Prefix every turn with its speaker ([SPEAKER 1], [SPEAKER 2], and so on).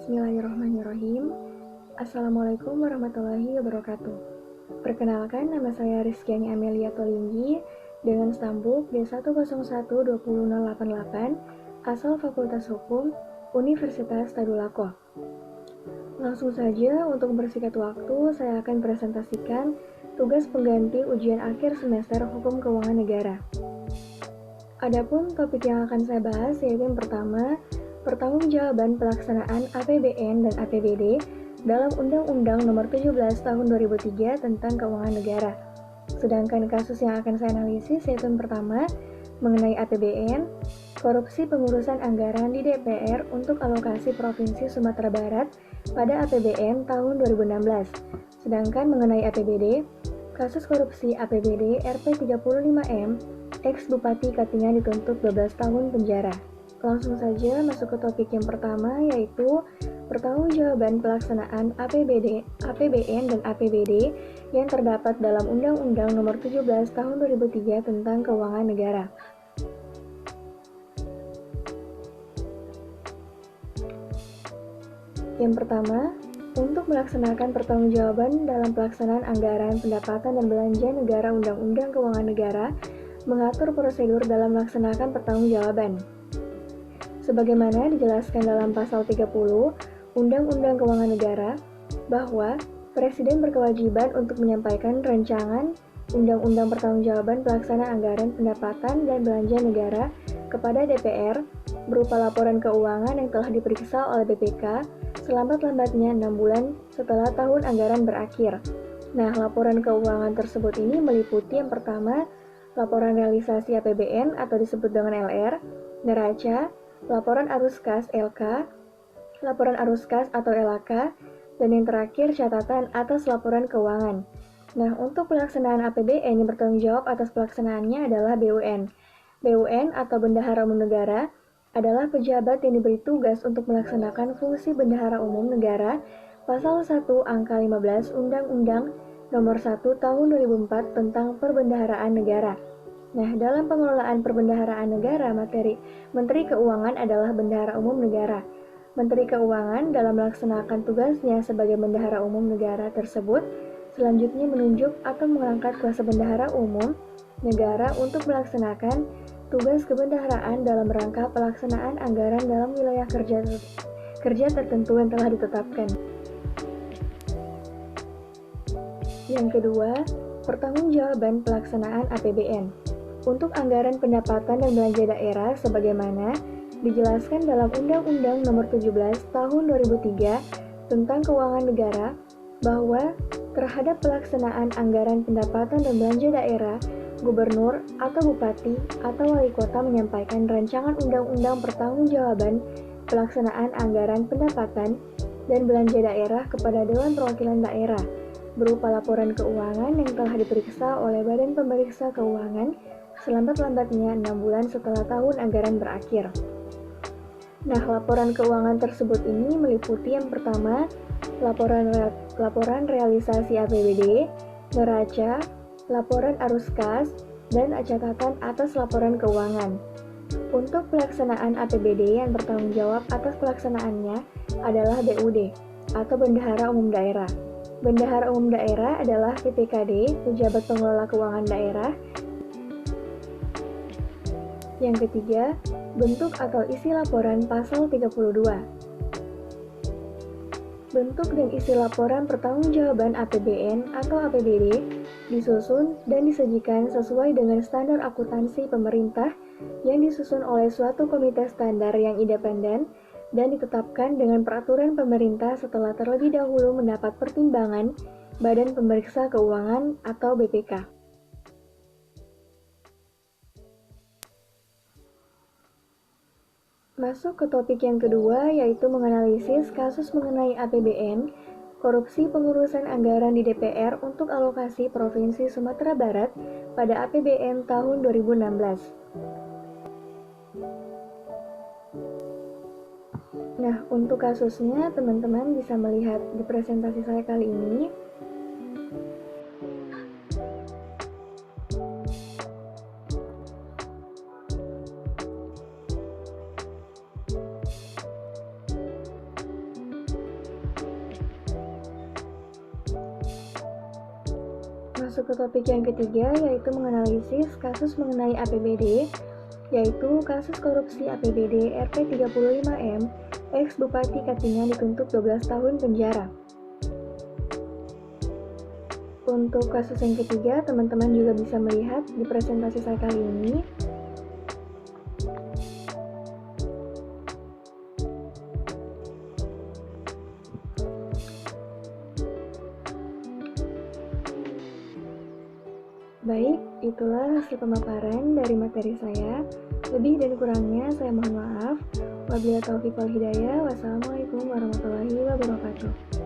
[SPEAKER 1] Bismillahirrahmanirrahim. Assalamualaikum warahmatullahi wabarakatuh. Perkenalkan, nama saya Rizkyani Amelia Tolinggi dengan stambuk D101-20088, asal Fakultas Hukum Universitas Tadulako. Langsung saja, untuk mempersingkat waktu, saya akan presentasikan tugas pengganti ujian akhir semester Hukum Keuangan Negara. Adapun topik yang akan saya bahas yaitu yang pertama, pertanggungjawaban pelaksanaan APBN dan APBD dalam Undang-Undang Nomor 17 Tahun 2003 tentang Keuangan Negara. Sedangkan kasus yang akan saya analisis yaitu yang pertama, mengenai APBN, korupsi pengurusan anggaran di DPR untuk alokasi Provinsi Sumatera Barat pada APBN tahun 2016. Sedangkan mengenai APBD, kasus korupsi APBD RP 35M, ex-Bupati Katingan dituntut 12 tahun penjara. Langsung saja masuk ke topik yang pertama, yaitu pertanggungjawaban pelaksanaan APBN dan APBD yang terdapat dalam Undang-Undang Nomor 17 Tahun 2003 tentang Keuangan Negara. Yang pertama, untuk melaksanakan pertanggungjawaban dalam pelaksanaan anggaran pendapatan dan belanja negara, Undang-Undang Keuangan Negara mengatur prosedur dalam melaksanakan pertanggungjawaban. Sebagaimana dijelaskan dalam pasal 30 Undang-Undang Keuangan Negara, bahwa Presiden berkewajiban untuk menyampaikan rancangan Undang-Undang Pertanggungjawaban Pelaksanaan Anggaran Pendapatan dan Belanja Negara kepada DPR berupa laporan keuangan yang telah diperiksa oleh BPK selambat-lambatnya 6 bulan setelah tahun anggaran berakhir. Nah, laporan keuangan tersebut ini meliputi yang pertama, laporan realisasi APBN atau disebut dengan LR, neraca, laporan arus kas LK, laporan arus kas atau LAK, dan yang terakhir catatan atas laporan keuangan. Nah, untuk pelaksanaan APBN yang bertanggung jawab atas pelaksanaannya adalah BUN. BUN atau Bendahara Umum Negara adalah pejabat yang diberi tugas untuk melaksanakan fungsi Bendahara Umum Negara Pasal 1 Angka 15 Undang-Undang Nomor 1 Tahun 2004 tentang Perbendaharaan Negara. Nah, dalam pengelolaan perbendaharaan negara, Menteri Keuangan adalah Bendahara Umum Negara. Menteri Keuangan dalam melaksanakan tugasnya sebagai Bendahara Umum Negara tersebut, selanjutnya menunjuk atau mengangkat kuasa Bendahara Umum Negara untuk melaksanakan tugas kebendaharaan dalam rangka pelaksanaan anggaran dalam wilayah kerja tertentu yang telah ditetapkan. Yang kedua, pertanggungjawaban pelaksanaan APBN. Untuk anggaran pendapatan dan belanja daerah sebagaimana dijelaskan dalam Undang-Undang Nomor 17 Tahun 2003 tentang Keuangan Negara, bahwa terhadap pelaksanaan anggaran pendapatan dan belanja daerah, gubernur atau bupati atau wali kota menyampaikan rancangan undang-undang pertanggungjawaban pelaksanaan anggaran pendapatan dan belanja daerah kepada Dewan Perwakilan Daerah berupa laporan keuangan yang telah diperiksa oleh Badan Pemeriksa Keuangan selambat-lambatnya 6 bulan setelah tahun anggaran berakhir. Nah, laporan keuangan tersebut ini meliputi yang pertama, laporan realisasi APBD, neraca, laporan arus kas, dan catatan atas laporan keuangan. Untuk pelaksanaan APBD yang bertanggung jawab atas pelaksanaannya adalah BUD atau Bendahara Umum Daerah. Bendahara Umum Daerah adalah PPKD, Pejabat Pengelola Keuangan Daerah. Yang ketiga, bentuk atau isi laporan pasal 32. Bentuk dan isi laporan pertanggungjawaban APBN atau APBD disusun dan disajikan sesuai dengan standar akuntansi pemerintah yang disusun oleh suatu komite standar yang independen dan ditetapkan dengan peraturan pemerintah setelah terlebih dahulu mendapat pertimbangan Badan Pemeriksa Keuangan atau BPK. Masuk ke topik yang kedua, yaitu menganalisis kasus mengenai APBN, korupsi pengurusan anggaran di DPR untuk alokasi Provinsi Sumatera Barat pada APBN tahun 2016. Nah, untuk kasusnya, teman-teman bisa melihat di presentasi saya kali ini. masuk ke topik yang ketiga, yaitu menganalisis kasus mengenai APBD, yaitu kasus korupsi APBD RP35M, ex-Bupati Katingan dituntut 12 tahun penjara. Untuk kasus yang ketiga, teman-teman juga bisa melihat di presentasi saya kali ini. Baik, itulah hasil pemaparan dari materi saya. Lebih dan kurangnya saya mohon maaf. Wabillahi taufiq wal hidayah. Wassalamualaikum warahmatullahi wabarakatuh.